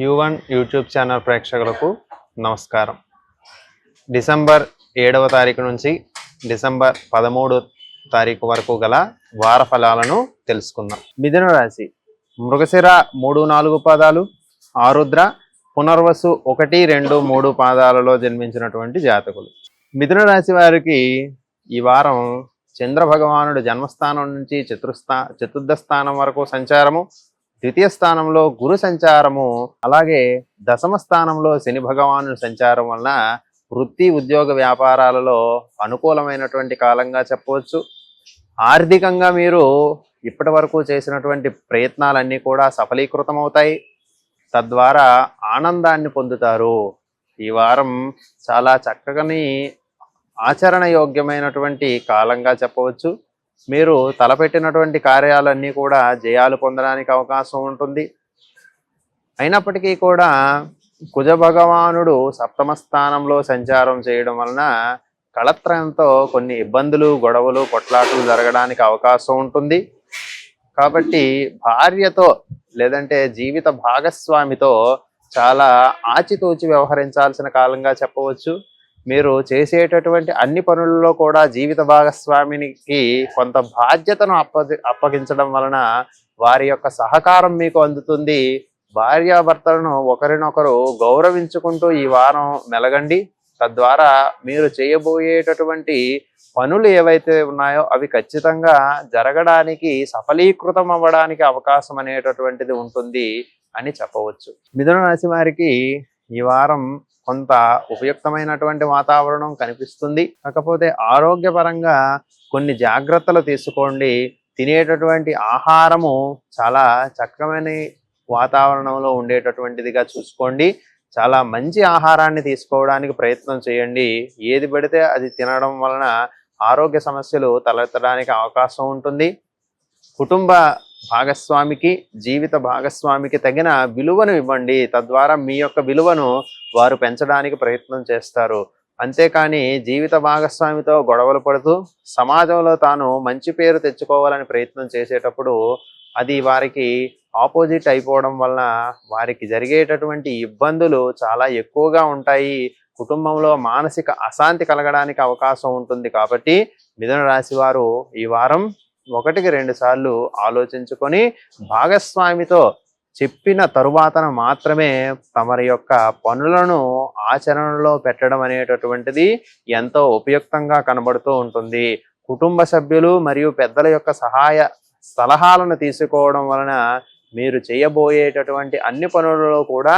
U1 YouTube channel ప్రేక్షకులకు నమస్కారం. December 7వ తారీఖు నుంచి డిసెంబర్ 13వ తారీఖు వరకు గల వార ఫలాలను తెలుసుకుందాం. మిథున రాశి మృగశిర 3-4 పాదాలు, ఆరుద్ర, పునర్వసు 1, 2, 3 పాదాలలో జన్మించినటువంటి జాతకులు. మిథున రాశి వారికి ఈ వారం చంద్ర భగవానుడు జన్మస్థానం నుంచి చతుర్థ స్థానం వరకు సంచారము, ద్వితీయ స్థానంలో గురు సంచారము, అలాగే దశమ స్థానంలో శని భగవాను సంచారం వలన వృత్తి ఉద్యోగ వ్యాపారాలలో అనుకూలమైనటువంటి కాలంగా చెప్పవచ్చు. ఆర్థికంగా మీరు ఇప్పటి వరకు చేసినటువంటి ప్రయత్నాలన్నీ కూడా సఫలీకృతమవుతాయి. తద్వారా ఆనందాన్ని పొందుతారు. ఈ వారం చాలా చక్కని ఆచరణ యోగ్యమైనటువంటి కాలంగా చెప్పవచ్చు. మీరు తలపెట్టినటువంటి కార్యాలన్నీ కూడా జయాలు పొందడానికి అవకాశం ఉంటుంది. అయినప్పటికీ కూడా కుజ భగవానుడు సప్తమ స్థానంలో సంచారం చేయడం వలన కళత్రయంతో కొన్ని ఇబ్బందులు, గొడవలు, కొట్లాటలు జరగడానికి అవకాశం ఉంటుంది. కాబట్టి భార్యతో లేదంటే జీవిత భాగస్వామితో చాలా ఆచితూచి వ్యవహరించాల్సిన కాలంగా చెప్పవచ్చు. మీరు చేసేటటువంటి అన్ని పనులలో కూడా జీవిత భాగస్వామినికి కొంత బాధ్యతను అప్పగించడం వలన వారి యొక్క సహకారం మీకు అందుతుంది. భార్యాభర్తలను ఒకరినొకరు గౌరవించుకుంటూ ఈ వారం మెలగండి. తద్వారా మీరు చేయబోయేటటువంటి పనులు ఏవైతే ఉన్నాయో అవి ఖచ్చితంగా జరగడానికి, సఫలీకృతం అవ్వడానికి అవకాశం అనేటటువంటిది ఉంటుంది అని చెప్పవచ్చు. మిథున రాశి వారికి ఈ వారం కొంత ఉపయుక్తమైనటువంటి వాతావరణం కనిపిస్తుంది. కాకపోతే ఆరోగ్యపరంగా కొన్ని జాగ్రత్తలు తీసుకోండి. తినేటటువంటి ఆహారము చాలా చక్కమైన వాతావరణంలో ఉండేటటువంటిదిగా చూసుకోండి. చాలా మంచి ఆహారాన్ని తీసుకోవడానికి ప్రయత్నం చేయండి. ఏది పడితే అది తినడం వలన ఆరోగ్య సమస్యలు తలెత్తడానికి అవకాశం ఉంటుంది. కుటుంబ భాగస్వామికి, జీవిత భాగస్వామికి తగిన విలువను ఇవ్వండి. తద్వారా మీ యొక్క విలువను వారు పెంచడానికి ప్రయత్నం చేస్తారు. అంతేకాని జీవిత భాగస్వామితో గొడవలు పడుతూ సమాజంలో తాను మంచి పేరు తెచ్చుకోవాలని ప్రయత్నం చేసేటప్పుడు అది వారికి ఆపోజిట్ అయిపోవడం వలన వారికి జరిగేటటువంటి ఇబ్బందులు చాలా ఎక్కువగా ఉంటాయి. కుటుంబంలో మానసిక అశాంతి కలగడానికి అవకాశం ఉంటుంది. కాబట్టి మిథున రాశి వారు ఈ వారం 1-2 సార్లు ఆలోచించుకొని భాగస్వామితో చెప్పిన తరువాతన మాత్రమే తమరి యొక్క పనులను ఆచరణలో పెట్టడం అనేటటువంటిది ఎంతో ఉపయుక్తంగా కనబడుతూ ఉంటుంది. కుటుంబ సభ్యులు మరియు పెద్దల యొక్క సలహాలను తీసుకోవడం వలన మీరు చేయబోయేటటువంటి అన్ని పనులలో కూడా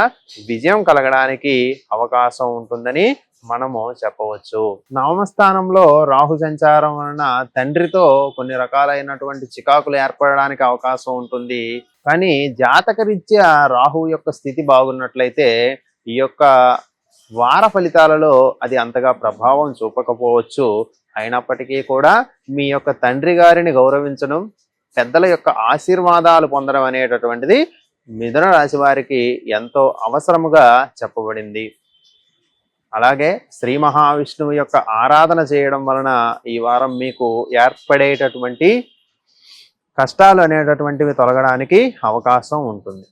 విజయం కలగడానికి అవకాశం ఉంటుందని మనము చెప్పవచ్చు. నవమ స్థానంలో రాహు సంచారం వలన తండ్రితో కొన్ని రకాలైనటువంటి చికాకులు ఏర్పడడానికి అవకాశం ఉంటుంది. కానీ జాతకరీత్యా రాహు యొక్క స్థితి బాగున్నట్లయితే ఈ యొక్క వార ఫలితాలలో అది అంతగా ప్రభావం చూపకపోవచ్చు. అయినప్పటికీ కూడా మీ యొక్క తండ్రి గారిని గౌరవించడం, పెద్దల యొక్క ఆశీర్వాదాలు పొందడం అనేటటువంటిది మిథున రాశి వారికి ఎంతో అవసరముగా చెప్పబడింది. అలాగే శ్రీ మహావిష్ణువు యొక్క ఆరాధన చేయడం వలన ఈ వారం మీకు ఏర్పడేటటువంటి కష్టాలు అనేటటువంటివి తొలగడానికి అవకాశం ఉంటుంది.